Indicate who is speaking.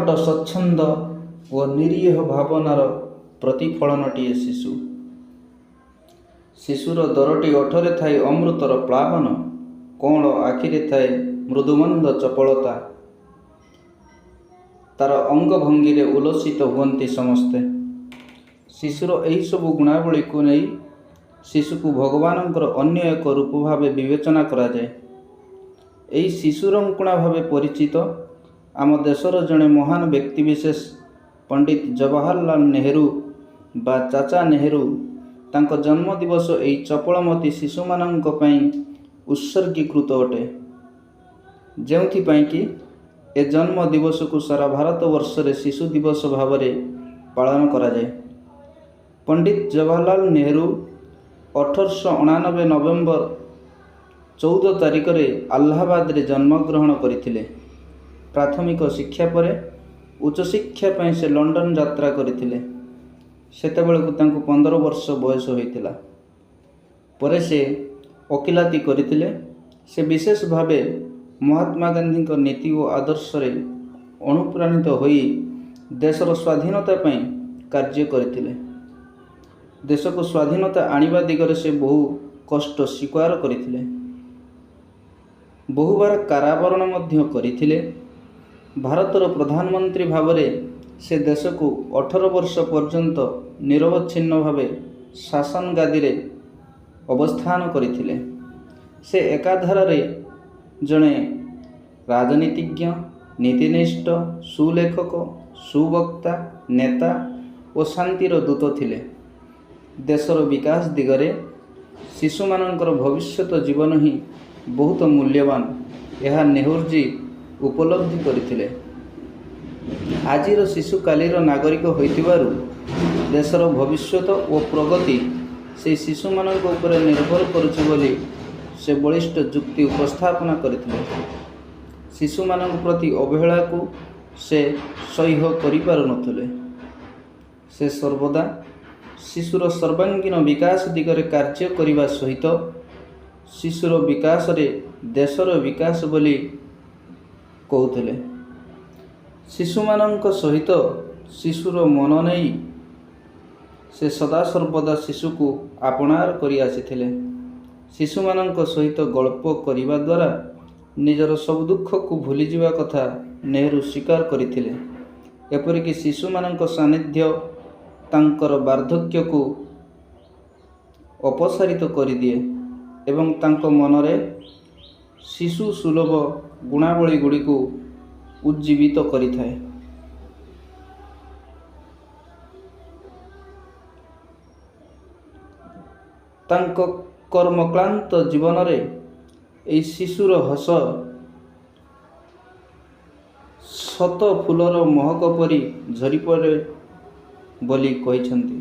Speaker 1: ନିଷ୍କପଟ ସ୍ୱଚ୍ଛନ୍ଦ ଓ ନିରୀହ ଭାବନାର ପ୍ରତିଫଳନଟିଏ ଶିଶୁ। ଶିଶୁର ଦରଟି ଓଠରେ ଥାଏ ଅମୃତର ପ୍ଲାବନ, କଅଁଳ ଆଖିରେ ଥାଏ ମୃଦୁମନ୍ଦ ଚପଳତା। ତାର ଅଙ୍ଗଭଙ୍ଗୀରେ ଉଲ୍ଲସିତ ହୁଅନ୍ତି ସମସ୍ତେ। ଶିଶୁର ଏହିସବୁ ଗୁଣାବଳୀକୁ ନେଇ ଶିଶୁକୁ ଭଗବାନଙ୍କର ଅନ୍ୟ ଏକ ରୂପ ଭାବେ ବିବେଚନା କରାଯାଏ। ଏହି ଶିଶୁରଙ୍କୁଣା ଭାବେ ପରିଚିତ ଆମ ଦେଶର ଜଣେ ମହାନ ବ୍ୟକ୍ତିବିଶେଷ ପଣ୍ଡିତ ଜବାହରଲାଲ ନେହେରୁ ବା ଚାଚା ନେହେରୁ, ତାଙ୍କ ଜନ୍ମଦିବସ ଏହି ଚପଳମତି ଶିଶୁମାନଙ୍କ ପାଇଁ ଉତ୍ସର୍ଗୀକୃତ ଅଟେ, ଯେଉଁଥିପାଇଁ କି ଏ ଜନ୍ମ ଦିବସକୁ ସାରା ଭାରତବର୍ଷରେ ଶିଶୁ ଦିବସ ଭାବରେ ପାଳନ କରାଯାଏ। ପଣ୍ଡିତ ଜବାହରଲାଲ ନେହେରୁ 1899 ନଭେମ୍ବର 14 ତାରିଖରେ ଆହ୍ଲାବାଦରେ ଜନ୍ମଗ୍ରହଣ କରିଥିଲେ। ପ୍ରାଥମିକ ଶିକ୍ଷା ପରେ ଉଚ୍ଚଶିକ୍ଷା ପାଇଁ ସେ ଲଣ୍ଡନ ଯାତ୍ରା କରିଥିଲେ। ସେତେବେଳକୁ ତାଙ୍କୁ 15 ବର୍ଷ ବୟସ ହୋଇଥିଲା। ପରେ ସେ ଓକିଲାତି କରିଥିଲେ। ସେ ବିଶେଷ ଭାବେ ମହାତ୍ମା ଗାନ୍ଧୀଙ୍କ ନୀତି ଓ ଆଦର୍ଶରେ ଅନୁପ୍ରାଣିତ ହୋଇ ଦେଶର ସ୍ୱାଧୀନତା ପାଇଁ କାର୍ଯ୍ୟ କରିଥିଲେ। ଦେଶକୁ ସ୍ୱାଧୀନତା ଆଣିବା ଦିଗରେ ସେ ବହୁ କଷ୍ଟ ସ୍ୱୀକାର କରିଥିଲେ। ବହୁବାର କାରାବରଣ ମଧ୍ୟ କରିଥିଲେ। ଭାରତର ପ୍ରଧାନମନ୍ତ୍ରୀ ଭାବରେ ସେ ଦେଶକୁ 18 ବର୍ଷ ପର୍ଯ୍ୟନ୍ତ ନିରବଚ୍ଛିନ୍ନ ଭାବେ ଶାସନ ଗାଦିରେ ଅବସ୍ଥାନ କରିଥିଲେ। ସେ ଏକାଧାରରେ ଜଣେ ରାଜନୀତିଜ୍ଞ, ନୀତିନିଷ୍ଠ, ସୁଲେଖକ, ସୁବକ୍ତା, ନେତା ଓ ଶାନ୍ତିର ଦୂତ ଥିଲେ। ଦେଶର ବିକାଶ ଦିଗରେ ଶିଶୁମାନଙ୍କର ଭବିଷ୍ୟତ ଜୀବନ ହିଁ ବହୁତ ମୂଲ୍ୟବାନ, ଏହା ନେହେରୁଜୀ ଉପଲବ୍ଧି କରିଥିଲେ। ଆଜିର ଶିଶୁ କାଲିର ନାଗରିକ ହୋଇଥିବାରୁ ଦେଶର ଭବିଷ୍ୟତ ଓ ପ୍ରଗତି ସେହି ଶିଶୁମାନଙ୍କ ଉପରେ ନିର୍ଭର କରୁଛି ବୋଲି ସେ ବଳିଷ୍ଠ ଯୁକ୍ତି ଉପସ୍ଥାପନା କରିଥିଲେ। ଶିଶୁମାନଙ୍କ ପ୍ରତି ଅବହେଳାକୁ ସେ ସହ୍ୟ କରିପାରୁନଥିଲେ। ସେ ସର୍ବଦା ଶିଶୁର ସର୍ବାଙ୍ଗୀନ ବିକାଶ ଦିଗରେ କାର୍ଯ୍ୟ କରିବା ସହିତ ଶିଶୁର ବିକାଶରେ ଦେଶର ବିକାଶ ବୋଲି କହୁଥିଲେ। ଶିଶୁମାନଙ୍କ ସହିତ ଶିଶୁର ମନ ନେଇ ସେ ସଦାସର୍ବଦା ଶିଶୁକୁ ଆପଣାର କରି ଆସିଥିଲେ। ଶିଶୁମାନଙ୍କ ସହିତ ଗଳ୍ପ କରିବା ଦ୍ୱାରା ନିଜର ସବୁ ଦୁଃଖକୁ ଭୁଲିଯିବା କଥା ନେହେରୁ ସ୍ୱୀକାର କରିଥିଲେ। ଏପରିକି ଶିଶୁମାନଙ୍କ ସାନ୍ନିଧ୍ୟ ତାଙ୍କର ବାର୍ଦ୍ଧକ୍ୟକୁ ଅପସାରିତ କରିଦିଏ ଏବଂ ତାଙ୍କ ମନରେ ଶିଶୁ ସୁଲଭ ଗୁଣାବଳୀ ଗୁଡ଼ିକୁ ଉଜ୍ଜୀବିତ କରିଥାଏ। ତାଙ୍କ କର୍ମକ୍ଳାନ୍ତ ଜୀବନରେ ଏହି ଶିଶୁର ହସ ଶତ ଫୁଲର ମହକ ପରି ଝରିପଡ଼େ ବୋଲି କହିଛନ୍ତି।